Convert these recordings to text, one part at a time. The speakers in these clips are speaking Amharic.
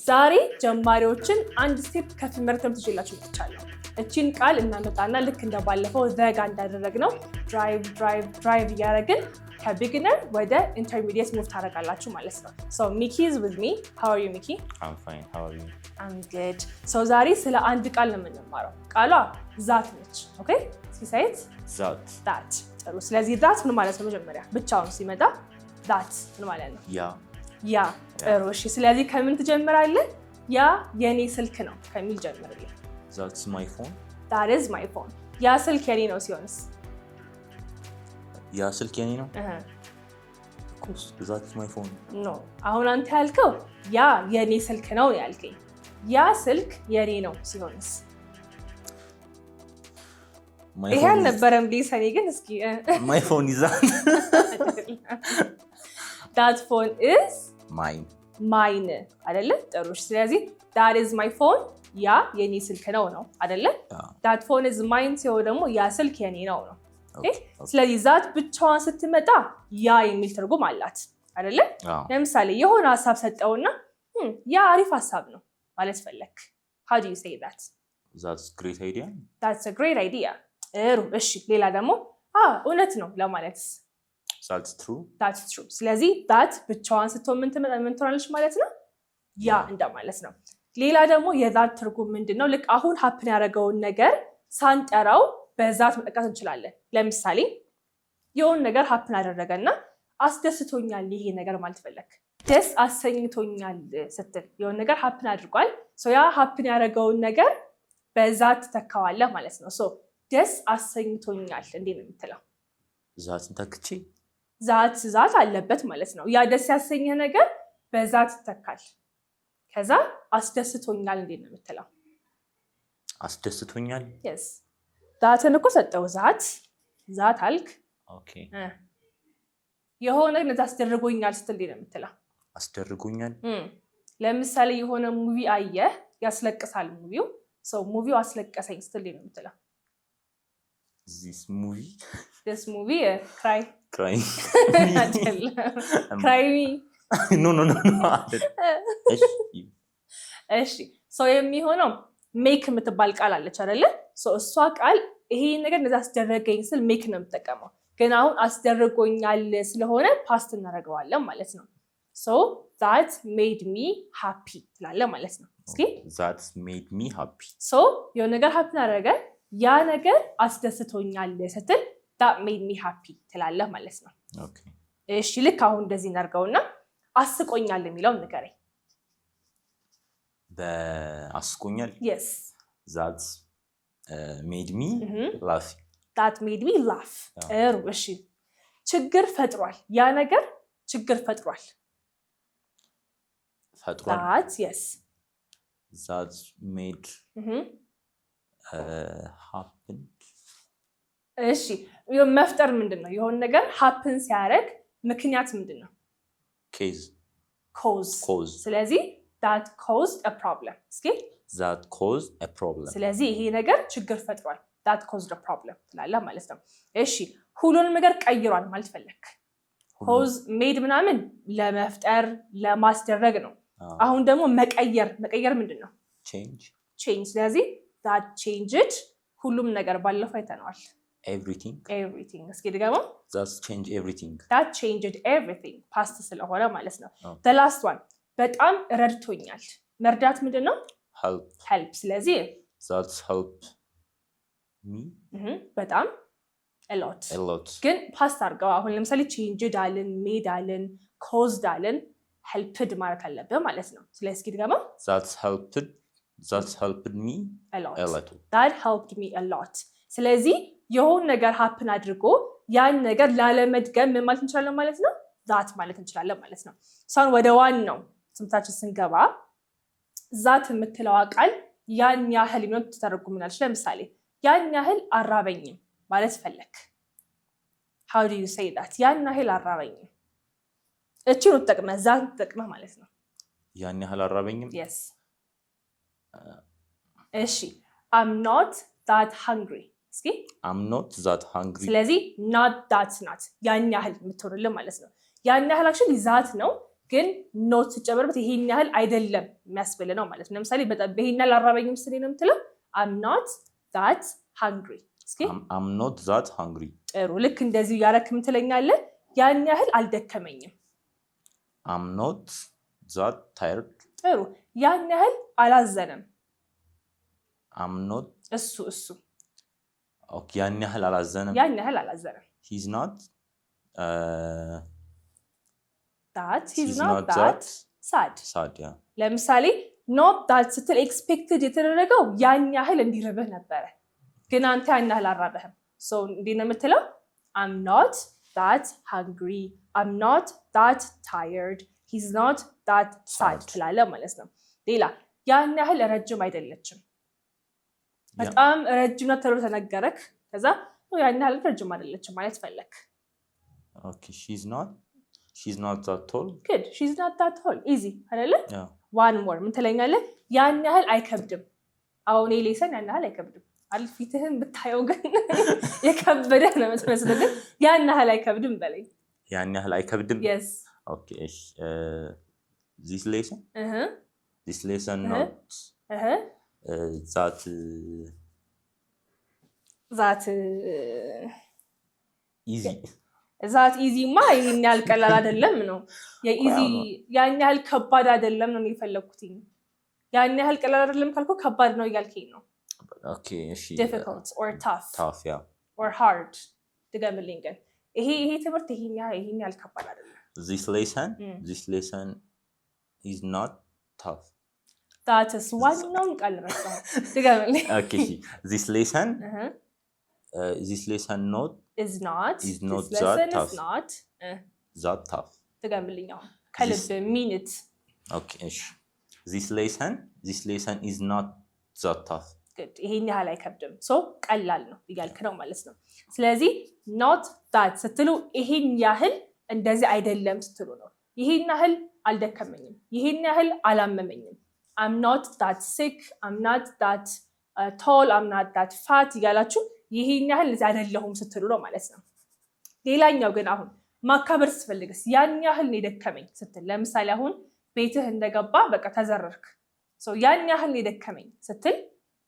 ዛሬ ጀማሪዎችን አንድ ስቴፕ ከፍ መርተም ትችላችሁ መጥቻለሁ። እቺን ቃል እናመጣና ልክ እንደባለፈው ዘጋ እንዳደረግነው ድራይቭ እያደረግን ከቢግነር ወደ ኢንተርሚዲየት ሙቭ ታደርጋላችሁ ማለት ነው። So Mickey is with me. How are you, Mickey? I'm fine. How are you? I'm good. So ዛሬ ስለ አንድ ቃል ነው የምንማረው። ቃሏ ዛት ነች። ኦኬ? እስኪ That. ዛት። ጥሩ። ስለዚህ ዛት ምን ማለት ነው? መጀመሪያ ብቻውን ሲመጣ ዛት ምን ማለት ነው? ያ። ጥሩ። እሺ፣ ስለዚህ ከምን ትጀምራለህ? ያ የኔ ስልክ ነው ከሚል ጀምርልኝ። That's my phone. That is my phone. ያ ስልክ የኔ ነው ሲሆንስ? ያ ስልክ የኔ ነው? Of course, that's my phone. No. አሁን አንተ ያልከው ያ የኔ ስልክ ነው ያልከኝ። ያ ስልክ የኔ ነው ሲሆንስ? ይሄ አልነበረም ሊሰኔ ግን እስኪ My phone is that. That phone is mine አይደለ? ጥሩ። ስለዚህ that is my phone ያ የኔ ስልክ ነው አይደለ? that phone is mine ሲሆን ደግሞ ያ ስልክ የኔ ነው። ኦኬ። ስለዚህ ዛት ብቻዋን ስትመጣ ያ የሚል ትርጉም አላት አይደለ? ለምሳሌ የሆነ ሐሳብ ሰጠውና ያ አሪፍ ሐሳብ ነው ማለት ፈለክ። how do you say that? That's great idea. That's a great idea. እሺ፣ ሌላ ደግሞ እውነት ነው ለማለት That's true. That's true. ስለዚህ that ብቻዋን ስትሆን ምን ትሆናለች ማለት ነው? ያ እንደማለት ነው። ሌላ ደግሞ የዛት ትርጉም ምንድነው? ልክ አሁን ሀፕን ያደረገውን ነገር ሳንጠራው በዛት መጠቀስ እንችላለን። ለምሳሌ የሆነ ነገር ሀፕን አደረገና አስደስቶኛል ይሄ ነገር ማለት ፈለክ። ደስ አሰኝቶኛል ስትል የሆነ ነገር ሀፕን አድርጓል። ያ ሀፕን ያደረገውን ነገር በዛት ተካዋለህ ማለት ነው። ደስ አሰኝቶኛል እንዴት ነው የምትለው? ዛትን ተክቼ ዛት አለበት ማለት ነው። ያ ደስ ያሰኘ ነገር በዛት ይተካል። ከዛ አስደስቶኛል እንዴት ነው የምትለው? አስደስቶኛል። yes ዛትን እኮ ሰጠው ዛት አልክ። ኦኬ። የሆነ ነገር አስደርጎኛል ስትል እንዴት ነው የምትለው? አስደርጎኛል። ለምሳሌ የሆነ ሙቪ አየህ፣ ያስለቅሳል ሙቪው። ሙቪው አስለቀሰኝ ስትል እንዴት ነው የምትለው? This movie crying cry me. No. እሺ የሚሆነው ሜክ የምትባል ቃል አለች አይደለ? እሷ ቃል ይሄ ነገር እንደዛ አስደረገኝ ስል ሜክ ነው የምጠቀመው። ግን አሁን አስደርጎኛል ስለሆነ ፓስት እናደርገዋለን ማለት ነው። that made me happy ትላለህ ማለት ነው። እስኪ that made me happy. የሆነ ነገር ሀፕን አደረገ፣ ያ ነገር አስደስቶኛል ስትል that made me happy ትላለህ ማለት ነው። ኦኬ። እሺ፣ ልክ አሁን እንደዚህ እናድርገውና አስቆኛል የሚለውን ንገረኝ። በአስቆኛል። yes that made me laugh. that made me laugh. ጥሩ። እሺ፣ ችግር ፈጥሯል፣ ያ ነገር ችግር ፈጥሯል። that yes that made happened. እሺ፣ መፍጠር ምንድነው? የሆነ ነገር happen ሲያደርግ ምክንያት ምንድነው? cause. ስለዚህ that caused a problem. እስኪ that caused a problem. ስለዚህ ይሄ ነገር ችግር ፈጥሯል፣ that caused a problem ትላለህ ማለት ነው። እሺ፣ ሁሉንም ነገር ቀይሯል ማለት ፈለክ። cause made ምናምን ለመፍጠር ለማስደረግ ነው። አሁን ደግሞ መቀየር ምንድነው? change. ስለዚህ that changed ሁሉም ነገር ባለፈው አይተነዋል። everything. እስኪ ድገመው። that changed everything. that changed everything past ስለሆነ ማለት ነው። the last one በጣም ረድቶኛል። መርዳት ምንድነው? help። ስለዚህ that helped me በጣም a lot ግን ፓስት አድርገው። አሁን ለምሳሌ changed አልን፣ made አልን፣ caused አልን፣ helped ማለት አለብህ ማለት ነው። ስለዚህ እስኪ ድገመው። that helped me a lot. that helped me a lot። ስለዚህ የሆነ ነገር ሀፕን አድርጎ ያን ነገር ላለመድገም ምን ማለት እንችላለን ማለት ነው? ዛት ማለት እንችላለን ማለት ነው። ሳን ወደ ዋናው ትምህርታችን ስንገባ ዛት የምትለዋ ቃል ያን ያህል ነው ትተረጉምናለች። ለምሳሌ ያን ያህል አራበኝም ማለት ፈለክ። how do you say that? ያን ያህል አራበኝም። እቺን ተጠቅመህ ዛት ተጠቅመህ ማለት ነው። ያን ያህል አራበኝም። yes እሺ I'm not that hungry. እስኪ I'm not that hungry. ስለዚህ not that ያን ያህል የምትሆንልን ማለት ነው። ያን ያህል አክቹሊ ዛት ነው፣ ግን ኖት ሲጨመርበት ይሄን ያህል አይደለም የሚያስብል ነው ማለት ነው። ለምሳሌ በጣም ይሄን ያህል አራበኝም ስለ ነው የምትለው I'm not that hungry። እስኪ I'm not that hungry። ጥሩ ልክ እንደዚህ ያረክም ትለኛለህ። ያን ያህል አልደከመኝም። I'm not that tired። ጥሩ ያን ያህል አላዘነም። I'm not እሱ ኦኬ ያን ያህል አላዘነም። ያን ያህል አላዘነም። He's not he's not that sad ያ ለምሳሌ not that ስትል expected የተደረገው ያን ያህል እንዲርብህ ነበረ፣ ግን አንተ ያን ያህል አራበህም። so እንዴት ነው የምትለው? I'm not that hungry, I'm not that tired, he's not that sad ትላለህ ማለት ነው። ሌላ ያን ያህል ረጅም አይደለችም። በጣም ረጅም ናት ተብሎ ተነገረክ፣ ከዛ ያን ያህል ረጅም አይደለችም ማለት ፈለክ። okay she's not that tall። good she's not that tall easy አይደለ? yeah one more ምን ትለኛለህ? ያን ያህል አይከብድም። አሁን ሌሰን ያን ያህል አይከብድም አልፊትህን ብታየው ግን የከበደ ነው የምትመስለው፣ ግን ያን ያህል አይከብድም በለኝ። ያን ያህል አይከብድም። yes okay እሺ this lesson this lesson not that easy ዛት ኢዚማ ይሄን ያህል ቀላል አይደለም ነው። የኢዚ ያን ያህል ከባድ አይደለም ነው የፈለኩት። ያን ያህል ቀላል አይደለም ካልኩ ከባድ ነው እያልከኝ ነው። ኦኬ እሺ difficult or tough yeah or hard ድገምልኝ። ግን ይሄ ትምህርት ይሄን ያህል ከባድ አይደለም። this lesson is not tough። that is ዋናውን ቃል ረሳሁ። ድገምልኝ። ኦኬ this lesson not is not that tough። ድገምልኝ አሁን ከልብ mean it። okay እሺ this lesson is not that tough። good ይሄን ያህል አይከብድም። so ቀላል ነው እያልክ ነው ማለት ነው። ስለዚህ not that ስትሉ ይሄን ያህል እንደዚህ አይደለም ስትሉ ነው። ይሄን ያህል አልደከመኝም፣ ይሄን ያህል አላመመኝም። I'm not that sick, I'm not that tall, I'm not that fat እያላችሁ ይሄን ያህል እንደዚህ አይደለሁም ስትሉ ነው ማለት ነው። ሌላኛው ግን አሁን ማካበር ስትፈልግስ ያን ያህል ነው የደከመኝ ስትል፣ ለምሳሌ አሁን ቤትህ እንደገባ በቃ ተዘረርክ፣ so ያን ያህል ነው የደከመኝ ስትል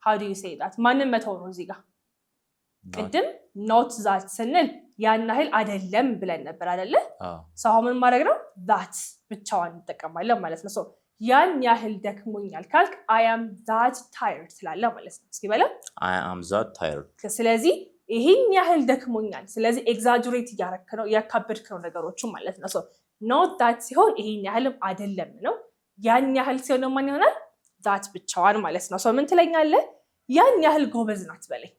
how do you say that? ማንን መተው ነው እዚህ ጋር? ቅድም not that ስንል ያን ያህል አይደለም ብለን ነበር አይደለ? ሰው ምን ማድረግ ነው? that ብቻዋን እንጠቀማለን ማለት ነው። so ያን ያህል ደክሞኛል ካልክ I am that tired ትላለህ ማለት ነው። እስኪ በለ I am that tired። ስለዚህ ይሄን ያህል ደክሞኛል፣ ስለዚህ ኤግዛጀሬት እያረክ ነው እያካበድክ ነው ነገሮችን ማለት ነው። so not that ሲሆን ይሄን ያህልም አይደለም ነው። ያን ያህል ሲሆን ደግሞ ማን ይሆናል? that ብቻዋን ማለት ነው። so ምን ትለኛለህ? ያን ያህል ጎበዝ ናት በለኝ።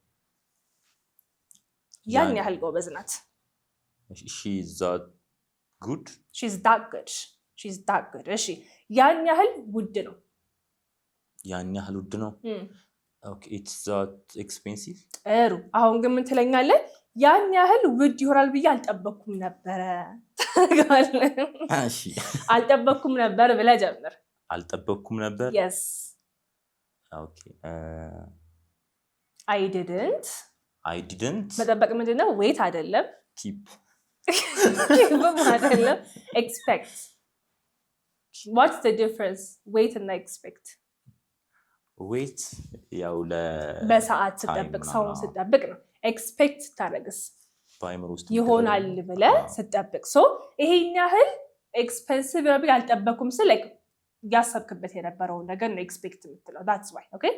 ያን ያህል ጎበዝ ናት። she's that good እሺ ያን ያህል ውድ ነው። ያን ያህል ውድ ነው። okay it's that expensive። ጥሩ አሁን ግን ምን ትለኛለህ? ያን ያህል ውድ ይሆናል ብዬ አልጠበኩም ነበረ። እሺ አልጠበኩም ነበር ብለህ ጀምር። አልጠበኩም ነበር። yes okay I didn't መጠበቅ ምንድነው? wait አይደለም keep አይደለም expect። what's the difference? wait and expect። wait ያው በሰዓት ስትጠብቅ ሰውን ስትጠብቅ ነው። expect ታደርግስ በአይምሮ ውስጥ ይሆናል ብለህ ስትጠብቅ። so ይሄን ያህል ኤክስፔንሲቭ ነው ያልጠበኩም ስለ ያሰብክበት የነበረው ነገር ነው expect የምትለው። that's why okay።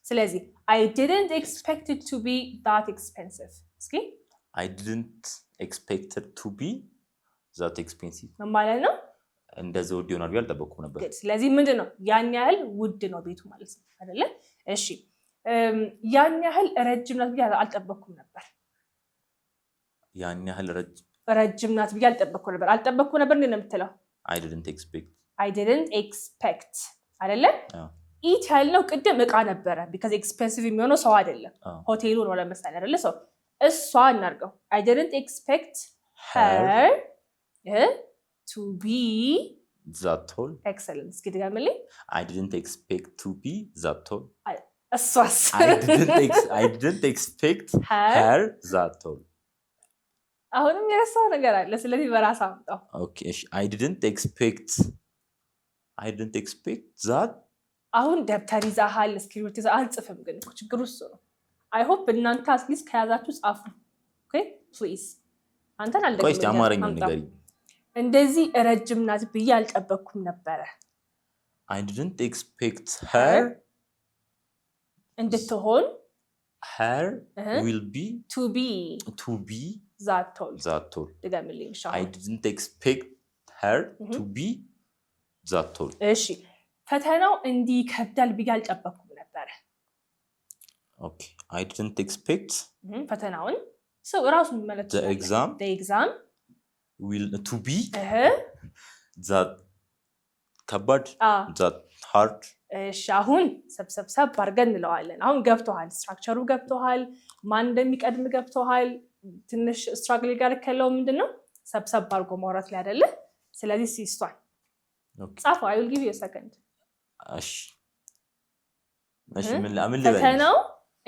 ስለዚህ I didn't expect it to be that expensive። እስኪ I didn't expect it to be that expensive ምን ማለት ነው? እንደዚህ ውድ ይሆናል ብዬ አልጠበኩም ነበር። ስለዚህ ምንድን ነው? ያን ያህል ውድ ነው ቤቱ ማለት ነው አይደለ? እሺ ያን ያህል ረጅም ናት ብዬ አልጠበኩም ነበር። ያን ያህል ረጅም ናት ብዬ አልጠበኩም ነበር። አልጠበኩም ነበር ነው የምትለው። I didn't expect አይደለ? ኢት ያልነው ቅድም እቃ ነበረ because expensive የሚሆነው ሰው አይደለም ሆቴሉ ነው ለምሳሌ አይደለ? ሰው እሷ እናርገው I didn't expect her to be that tall። excellent። እስኪ ድገምልኝ። I didn't expect to be that tall። እሷስ I didn't expect her that tall። አሁንም የረሳው ነገር አለ ስለዚህ በራስ አምጣው ኦኬ እሺ I didn't expect that አሁን ደብተር ይዛሃል እስክሪብቶ ይዘሃል አልጽፍም ግን እኮ ችግሩ እሱ ነው I hope እናንተ አትሊስት ከያዛችሁ ጻፉ ኦኬ ፕሊዝ አንተን አልደግም ቆይ አማርኛ ንገሪ እንደዚህ ረጅም ናት ብዬ አልጠበቅኩም ነበር I didn't expect her እንድትሆን her will be to be that tall ደጋምልኝ ሻው I didn't expect her to be that tall እሺ ፈተናው እንዲህ ከብዳል ብዬ አልጠበቅኩም ነበር ኦኬ I didn't expect ፈተናውን ሰው ራሱ ማለት the exam will to be that ከባድ that hard እሺ አሁን ሰብሰብ አድርገን እንለዋለን አሁን ገብቶሃል ስትራክቸሩ ገብቶሃል ማን እንደሚቀድም ገብቶሃል ትንሽ ስትራግል ጋር ከለው ምንድነው ሰብሰብ አድርጎ ማውራት ላይ አይደለ ስለዚህ ሲስቷል ጻፉ I will give you a second እሺ ምን ልበል ፈተናው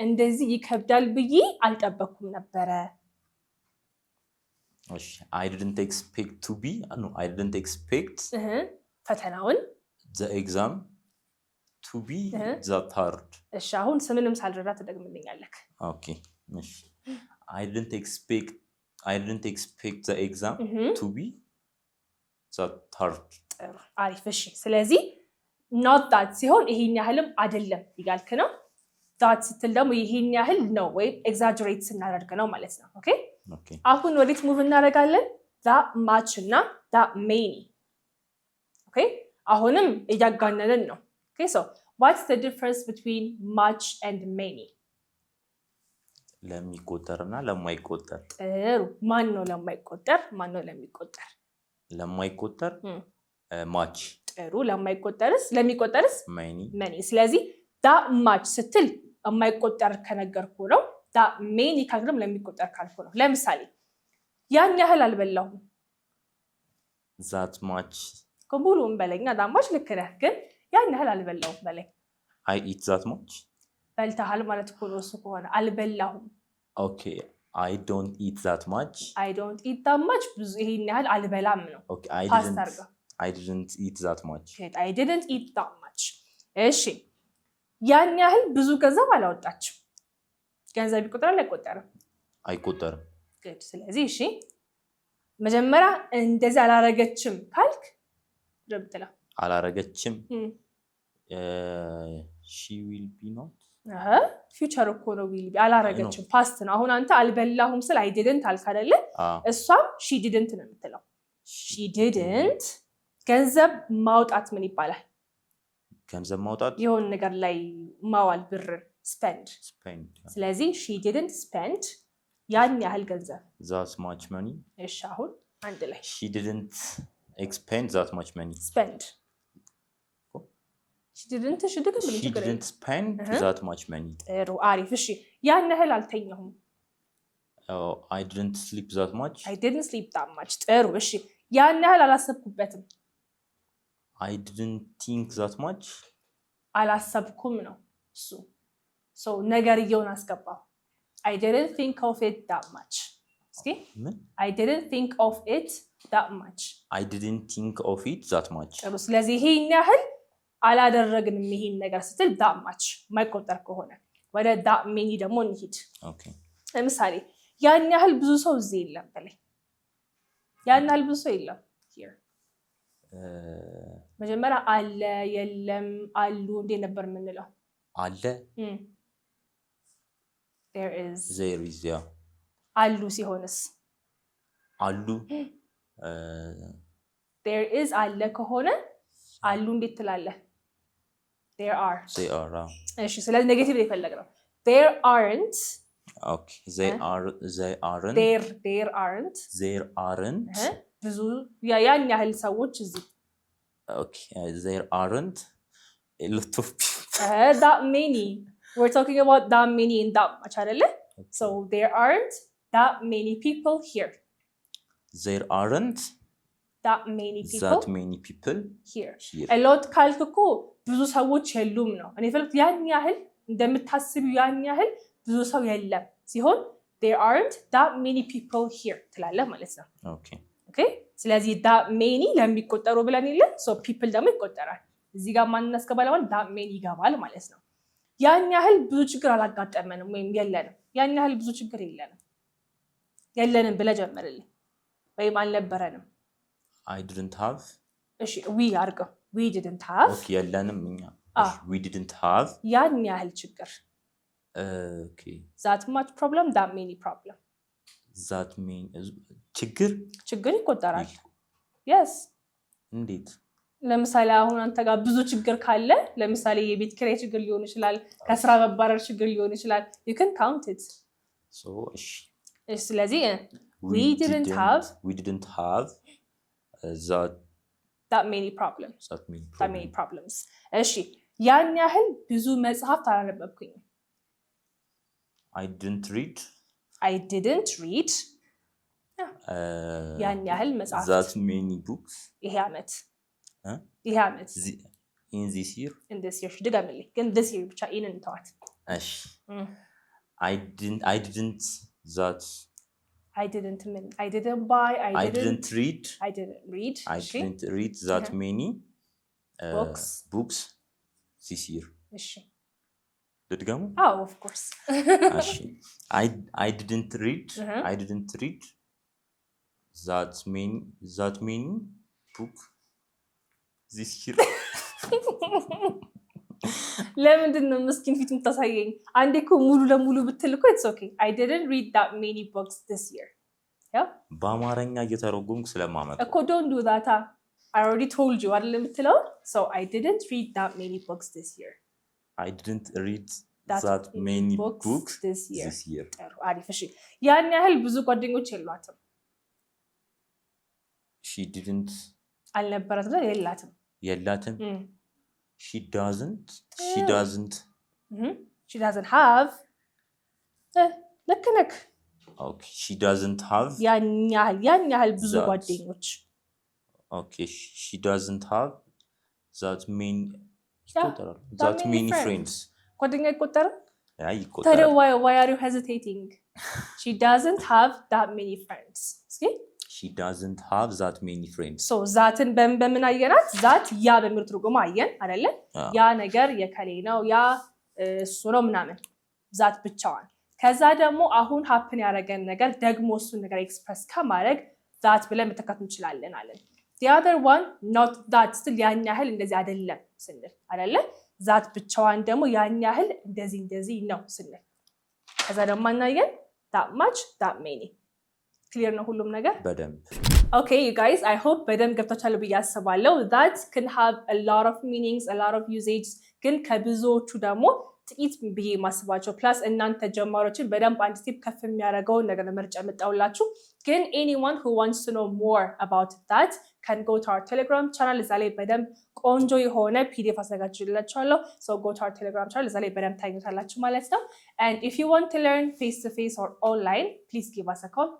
እንደዚህ ይከብዳል ብዬ አልጠበቅኩም ነበር እሺ I didn't expect to be no I didn't expect ፈተናውን the exam to be that hard እሺ አሁን ስምንም ሳልረዳ ተደግምልኛለክ ኦኬ እሺ I didn't expect the exam to be that hard አሪፍ እሺ ስለዚህ not that ሲሆን ይሄን ያህልም አይደለም ይጋልክ ነው that ስትል ደግሞ ይሄን ያህል ነው ወይ exaggerate ስናደርግ ነው ማለት ነው ኦኬ አሁን ወዴት ሙቭ እናደርጋለን that much እና that many ኦኬ አሁንም እያጋነንን ነው okay so what's the difference between much and many ለሚቆጠርና ለማይቆጠር ጥሩ ማን ነው ለማይቆጠር ማን ነው ለሚቆጠር ለማይቆጠር much ጥሩ ለማይቆጠርስ ለሚቆጠርስ many ስለዚህ that much ስትል የማይቆጠር ከነገርኩ ነው that many ካልኩም ለሚቆጠር ካልኩ ነው ለምሳሌ ያን ያህል አልበላሁም that much ከሙሉም በለኛ that much ልክ ነህ ግን ያን ያህል አልበላሁም በለኝ I eat that much በልተሃል ማለት እኮ ነው እሱ ከሆነ አልበላሁም okay I don't eat that much ብዙ ይሄን ያህል አልበላም ነው okay I didn't eat that much I didn't eat that much እሺ ያን ያህል ብዙ ገንዘብ አላወጣችም ገንዘብ ይቆጠራል አይቆጠርም good ስለዚህ እሺ መጀመሪያ እንደዚህ አላረገችም ካልክ ረብጥላ አላረገችም she will be not ፊውቸር እኮ ነው will be አላረገችም ፓስት ነው አሁን አንተ አልበላሁም ስለ I didn't አልክ አይደለ እሷም she didn't ነው የምትለው she didn't ገንዘብ ማውጣት ምን ይባላል ገንዘብ ማውጣት የሆነ ነገር ላይ ማዋል ብር spend ስለዚህ she didn't spend ያን ያህል ገንዘብ that much money እሺ አሁን አንድ ላይ she didn't expend that much money spend she didn't spend that much money ጥሩ አሪፍ እሺ ያን ያህል አልተኛሁም I didn't sleep that much ጥሩ እሺ ያን ያህል አላሰብኩበትም I didn't think that much አላሰብኩም ነው እሱ so ነገርየውን አስገባው I didn't think of it that much እስኪ I didn't think of it that much ጥሩ ስለዚህ ይሄን ያህል አላደረግንም ይሄን ነገር ስትል that much ማይቆጠር ከሆነ ወደ that many ደግሞ እንሂድ ለምሳሌ ያን ያህል ብዙ ሰው እዚህ የለም በላይ ያን ያህል ብዙ ሰው የለም here መጀመሪያ አለ የለም አሉ እንዴ ነበር የምንለው አለ there is yeah አሉ ሲሆንስ አሉ there is አለ ከሆነ አሉ እንዴት ትላለህ there are እሺ ስለዚህ ኔጌቲቭ ላይ ፈለግነው there aren't okay there aren't ብዙ ያን ያህል ሰዎች እዚህ okay there aren't a lot of people that many we're talking about that many in that much አይደለ so there aren't that many people here there aren't that many people here a lot ካልክ እኮ ብዙ ሰዎች የሉም ነው እኔ ፈልኩት ያን ያህል እንደምታስቢው ያን ያህል ብዙ ሰው የለም ሲሆን there aren't that many people here ትላለህ ማለት ነው። Okay. ስለዚህ that many ለሚቆጠሩ ብለን የለ so people ደግሞ ይቆጠራል። እዚህ ጋር ማን እናስገባለን ማለት that many ይገባል ማለት ነው። ያን ያህል ብዙ ችግር አላጋጠመንም ወይም የለንም። ያን ያህል ብዙ ችግር የለንም ብለህ ጀምርልኝ ወይም አልነበረንም። I didn't have እሺ we አድርገው we didn't have Okay የለንም እኛ we didn't have ያን ያህል ችግር Okay that much problem that many problem that mean ችግር ይቆጠራል። yes እንዴት? ለምሳሌ አሁን አንተ ጋር ብዙ ችግር ካለ ለምሳሌ የቤት ኪራይ ችግር ሊሆን ይችላል፣ ከስራ መባረር ችግር ሊሆን ይችላል you can count it so ስለዚህ we didn't have that many problems እሺ ያን ያህል ብዙ መጽሐፍት አላነበብኩኝም I didn't read ያን ያህል መጽሐፍት that many books ይሄ ዓመት in this year ድገምልኝ ግን this year ብቻ ኢንን ተዋት እሺ I didn't buy I didn't read that many books this year እሺ ድገሙ of course እሺ I didn't read that many book this year ለምንድን ነው ምስኪን ፊት የምታሳየኝ? አንዴ እኮ ሙሉ ለሙሉ ብትል እኮ it's okay I didn't read that many books this year በአማርኛ እየተረጎምኩ ስለማመጣ እኮ don't do that I already told you አይደል የምትለው so I didn't read that many books this year I didn't read that many books this year አሪፍ እሺ ያን ያህል ብዙ ጓደኞች የሏትም she didn't አልነበረትም የላትም she doesn't have ልክ ነህ okay she doesn't have ያን ያህል ብዙ ጓደኞች okay she doesn't have that many friends ጓደኛ ይቆጠራል ይቆጠራል why are you hesitating she doesn't have that many friends see she doesn't have that many friends so ዛትን በምን አየናት ዛት ያ በሚል ትርጉም አየን አይደለ ያ ነገር የከሌ ነው ያ እሱ ነው ምናምን ዛት ብቻዋን ከዛ ደግሞ አሁን happen ያደረገን ነገር ደግሞ እሱን ነገር ኤክስፕረስ ከማድረግ ዛት ብለን መተካት እንችላለን አለን the other one not that still ያን ያህል እንደዚህ አይደለም ስንል አይደለ ዛት ብቻዋን ደግሞ ያን ያህል እንደዚህ ነው ስንል ከዛ ደግሞ እናየን that much that many clear ነው ሁሉም ነገር በደንብ okay you guys I hope በደንብ ገብታችኋል ብዬ አስባለሁ that can have a lot of meanings a lot of usage ግን ከብዙዎቹ ደግሞ ጥቂት ብዬ ማስባቸው ፕላስ እናንተ ጀማሮችን በደንብ አንድ ስቴፕ ከፍ የሚያደርገውን ነገር መርጬ መጣውላችሁ ግን anyone who wants to know more about that can go to our telegram channel እዛ ላይ በደንብ ቆንጆ የሆነ pdf አዘጋጅላችኋለሁ so go to our telegram channel እዛ ላይ በደንብ ታገኙታላችሁ ማለት ነው and if you want to learn face to face or online please give us a call